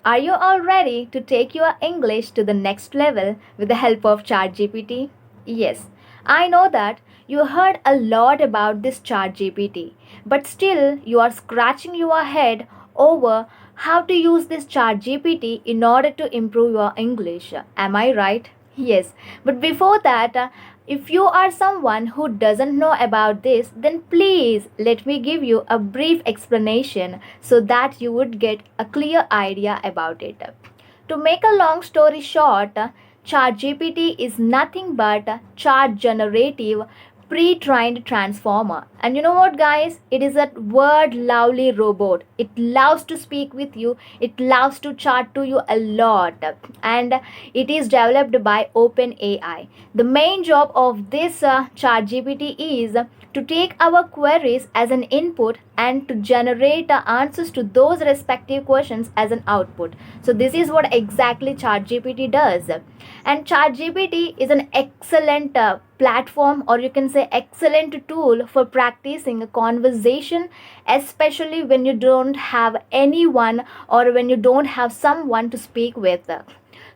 Are you all ready to take your English to the next level with the help of ChatGPT? Yes, I know that you heard a lot about this ChatGPT, but still you are scratching your head over how to use this ChatGPT in order to improve your English. Am I right? Yes, but before that, if you are someone who doesn't know about this, then please let me give you a brief explanation so that you would get a clear idea about it. To make a long story short, ChatGPT is nothing but a chart generative pre-trained transformer. And you know what, guys? It is a word lovely robot. It loves to speak with you. It loves to chat to you a lot. And it is developed by OpenAI. The main job of this ChatGPT is to take our queries as an input and to generate the answers to those respective questions as an output. So this is what exactly ChatGPT does. And ChatGPT is an excellent platform, or you can say excellent tool for practicing a conversation, especially when you don't have anyone or when you don't have someone to speak with.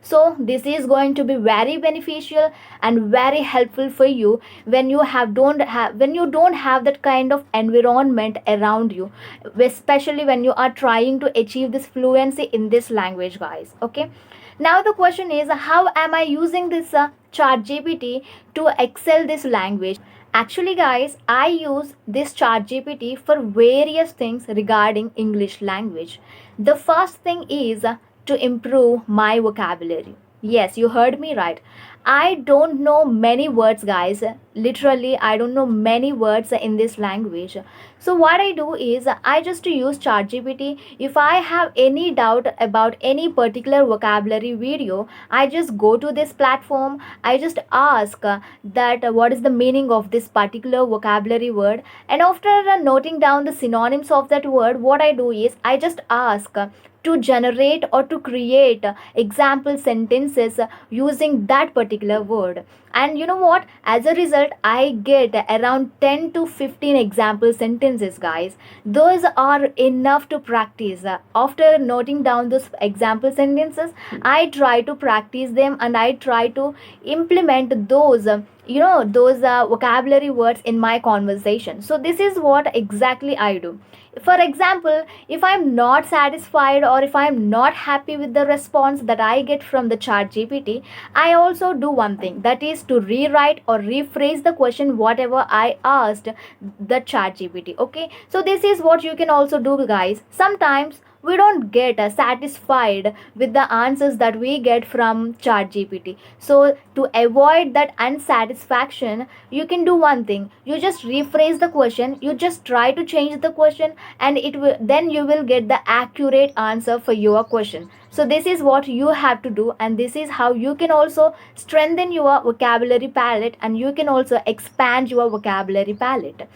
So this is going to be very beneficial and very helpful for you when you don't have that kind of environment around you, especially when you are trying to achieve this fluency in this language, guys. Okay, now the question is, how am I using this chat gpt to excel this language? Actually, guys, I use this chat gpt for various things regarding English language. The first thing is to improve my vocabulary. Yes, you heard me right. I don't know many words, guys. Literally, I don't know many words in this language. So what I do is I just use ChatGPT. If I have any doubt about any particular vocabulary video, I just go to this platform. I just ask that what is the meaning of this particular vocabulary word, and after noting down the synonyms of that word, what I do is I just ask to generate or to create example sentences using that particular word. And you know what, as a result I get around 10 to 15 example sentences, guys. Those are enough to practice. After noting down those example sentences, I try to practice them and I try to implement those those vocabulary words in my conversation. So this is what exactly I do. For example, if I'm not satisfied or if I'm not happy with the response that I get from the chat gpt, I also do one thing, that is to rewrite or rephrase the question whatever I asked the chat gpt. Okay, so this is what you can also do, guys. Sometimes we don't get satisfied with the answers that we get from chat gpt. So to avoid that unsatisfaction, you can do one thing. You just rephrase the question, you just try to change the question, and it will then you will get the accurate answer for your question. So this is what you have to do, and this is how you can also strengthen your vocabulary palette, and you can also expand your vocabulary palette.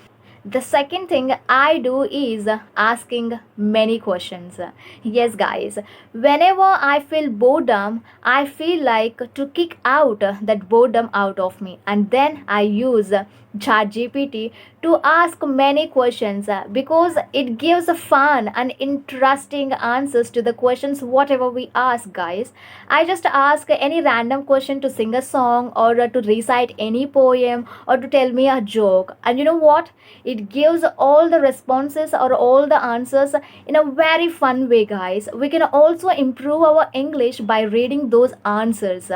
The second thing I do is asking many questions. Yes, guys, whenever I feel boredom, I feel like to kick out that boredom out of me, and then I use ChatGPT to ask many questions because it gives fun and interesting answers to the questions whatever we ask, guys. I just ask any random question to sing a song or to recite any poem or to tell me a joke, and you know what, it gives all the responses or all the answers in a very fun way, guys. We can also improve our English by reading those answers.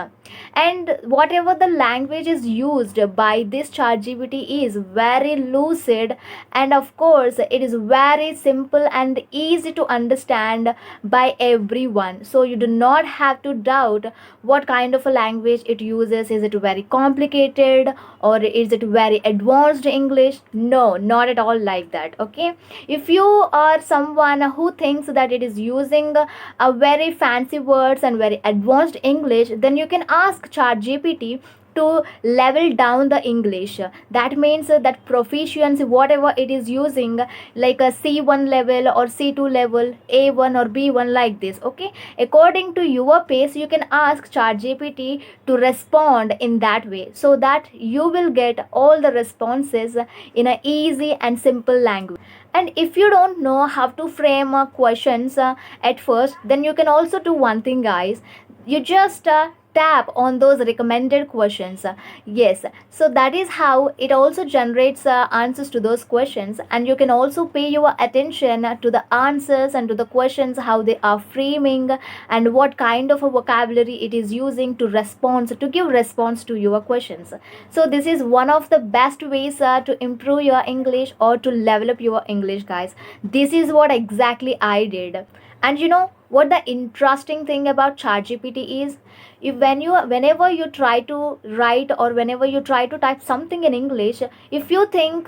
And whatever the language is used by this chat gpt is very lucid, and of course it is very simple and easy to understand by everyone. So you do not have to doubt what kind of a language it uses. Is it very complicated or is it very advanced English? No, not at all like that. Okay, if you are someone who thinks that it is using a very fancy words and very advanced English, then you can ask ChatGPT to level down the English. That means that proficiency, whatever it is using, like a C1 level or C2 level, A1 or B1, like this. Okay, according to your pace, you can ask ChatGPT to respond in that way, so that you will get all the responses in a easy and simple language. And if you don't know how to frame questions at first, then you can also do one thing, guys. You just tap on those recommended questions. Yes, so that is how it also generates answers to those questions, and you can also pay your attention to the answers and to the questions, how they are framing, and what kind of a vocabulary it is using to respond, to give response to your questions. So this is one of the best ways to improve your English or to level up your English, guys. This is what exactly I did. And you know what the interesting thing about ChatGPT is? If whenever you try to write or whenever you try to type something in English, if you think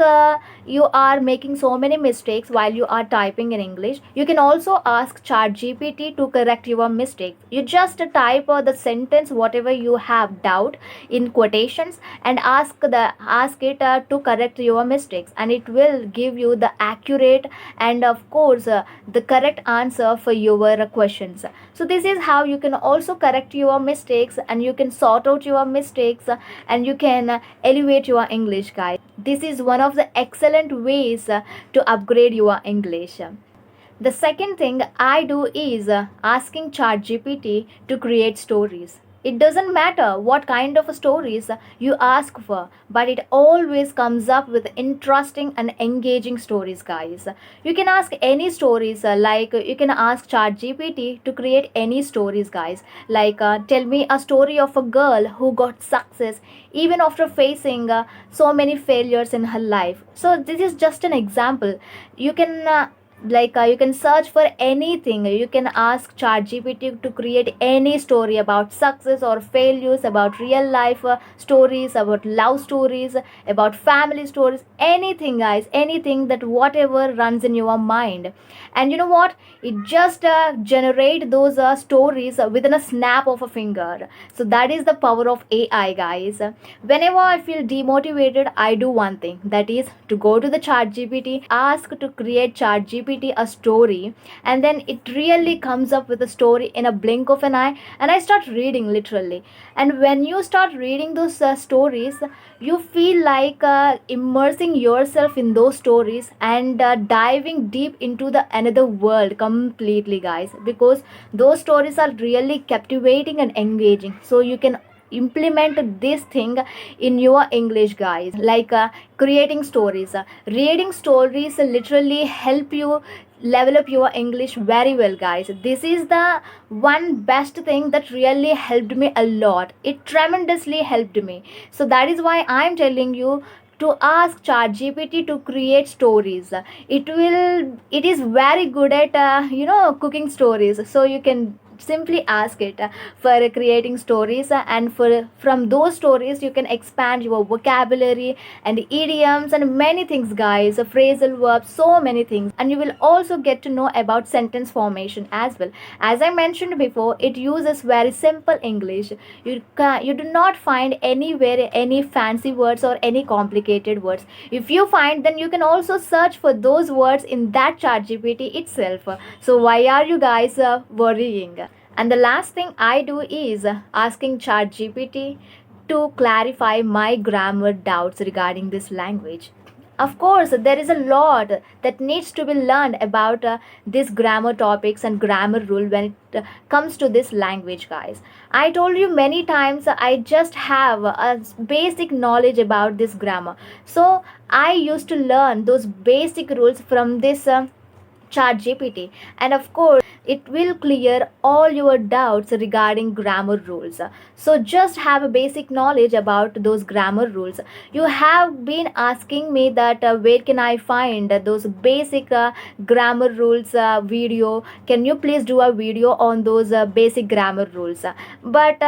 you are making so many mistakes while you are typing in English, you can also ask ChatGPT to correct your mistakes. You just type the sentence whatever you have doubt in quotations, and ask it to correct your mistakes, and it will give you the accurate and of course the correct answer for your questions. So this is how you can also correct your mistakes, and you can sort out your mistakes, and you can elevate your English, guys. This is one of the excellent ways to upgrade your English. The second thing I do is asking ChatGPT to create stories. It doesn't matter what kind of stories you ask for, but it always comes up with interesting and engaging stories, guys. You can ask any stories, like you can ask ChatGPT to create any stories, guys. Like, tell me a story of a girl who got success even after facing so many failures in her life. So, this is just an example. You can you can search for anything. You can ask ChatGPT to create any story about success or failures, about real life stories, about love stories, about family stories, anything, guys, anything, that whatever runs in your mind. And you know what, it just generate those stories within a snap of a finger. So that is the power of AI, guys. Whenever I feel demotivated, I do one thing, that is to go to the ChatGPT, ask to create ChatGPT a story, and then it really comes up with a story in a blink of an eye, and I start reading literally. And when you start reading those stories, you feel like immersing yourself in those stories and diving deep into the another world completely, guys, because those stories are really captivating and engaging. So you can implement this thing in your English, guys, like creating stories. Reading stories literally help you level up your English very well, guys. This is the one best thing that really helped me a lot. It tremendously helped me. So that is why I'm telling you to ask ChatGPT to create stories. It is very good at cooking stories. So you can simply ask it for creating stories, and from those stories you can expand your vocabulary and idioms and many things, guys, phrasal verbs, so many things. And you will also get to know about sentence formation as well. As I mentioned before, it uses very simple English. You do not find anywhere any fancy words or any complicated words. If you find, then you can also search for those words in that ChatGPT itself. So why are you guys worrying? And the last thing I do is asking ChatGPT to clarify my grammar doubts regarding this language. Of course, there is a lot that needs to be learned about these grammar topics and grammar rule when it comes to this language, guys. I told you many times I just have a basic knowledge about this grammar. So I used to learn those basic rules from this ChatGPT, and of course it will clear all your doubts regarding grammar rules. So just have a basic knowledge about those grammar rules. You have been asking me that where can I find those basic grammar rules video. Can you please do a video on those basic grammar rules? But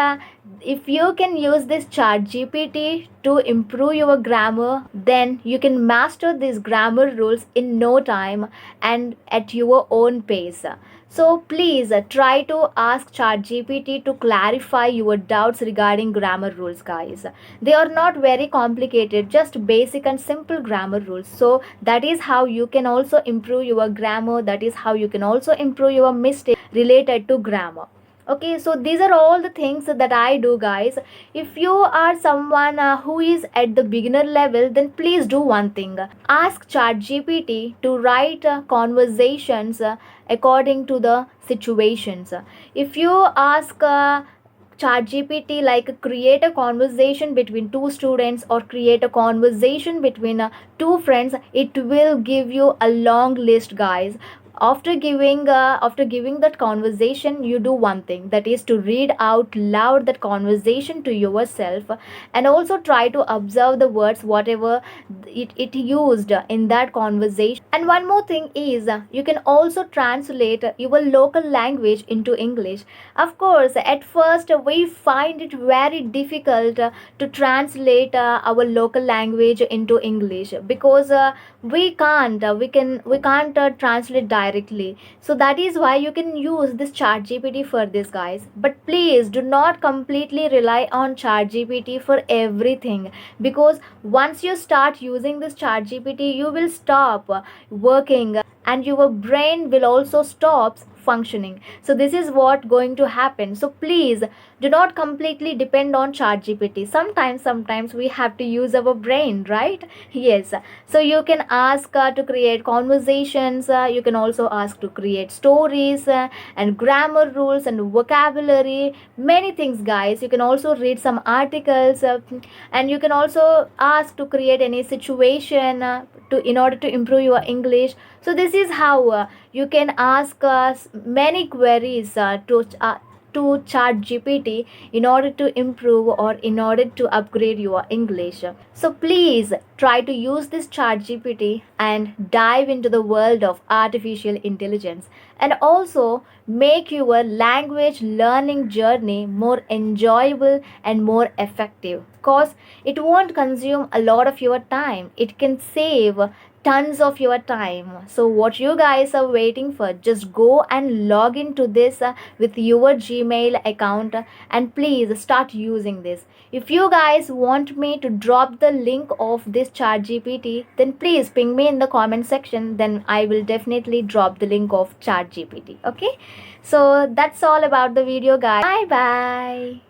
if you can use this ChatGPT to improve your grammar, then you can master these grammar rules in no time and at your own pace. So please try to ask ChatGPT to clarify your doubts regarding grammar rules, guys. They are not very complicated, just basic and simple grammar rules. So that is how you can also improve your grammar. That is how you can also improve your mistakes related to grammar. Okay, so these are all the things that I do, guys. If you are someone who is at the beginner level, then please do one thing. Ask ChatGPT to write conversations according to the situations. If you ask ChatGPT like create a conversation between two students or create a conversation between two friends, it will give you a long list, guys. After giving that conversation, you do one thing, that is to read out loud that conversation to yourself, and also try to observe the words whatever it used in that conversation. And one more thing is you can also translate your local language into English. Of course, at first we find it very difficult to translate our local language into English, because we can't translate directly. So that is why you can use this chat gpt for this, guys. But please do not completely rely on chat gpt for everything, because once you start using this chat gpt, you will stop working, and your brain will also stop functioning. So this is what going to happen. So please do not completely depend on chat gpt. Sometimes we have to use our brain, right? Yes. So you can ask to create conversations, you can also ask to create stories, and grammar rules and vocabulary, many things, guys. You can also read some articles, and you can also ask to create any situation to in order to improve your English. So this is how you can ask many queries to chat gpt in order to improve or in order to upgrade your English. So please try to use this chat gpt and dive into the world of artificial intelligence, and also make your language learning journey more enjoyable and more effective, because it won't consume a lot of your time. It can save tons of your time. So what you guys are waiting for? Just go and log into this with your Gmail account, and please start using this. If you guys want me to drop the link of this chat gpt, then please ping me in the comment section, then I will definitely drop the link of chat gpt. Okay, so that's all about the video, guys. Bye bye.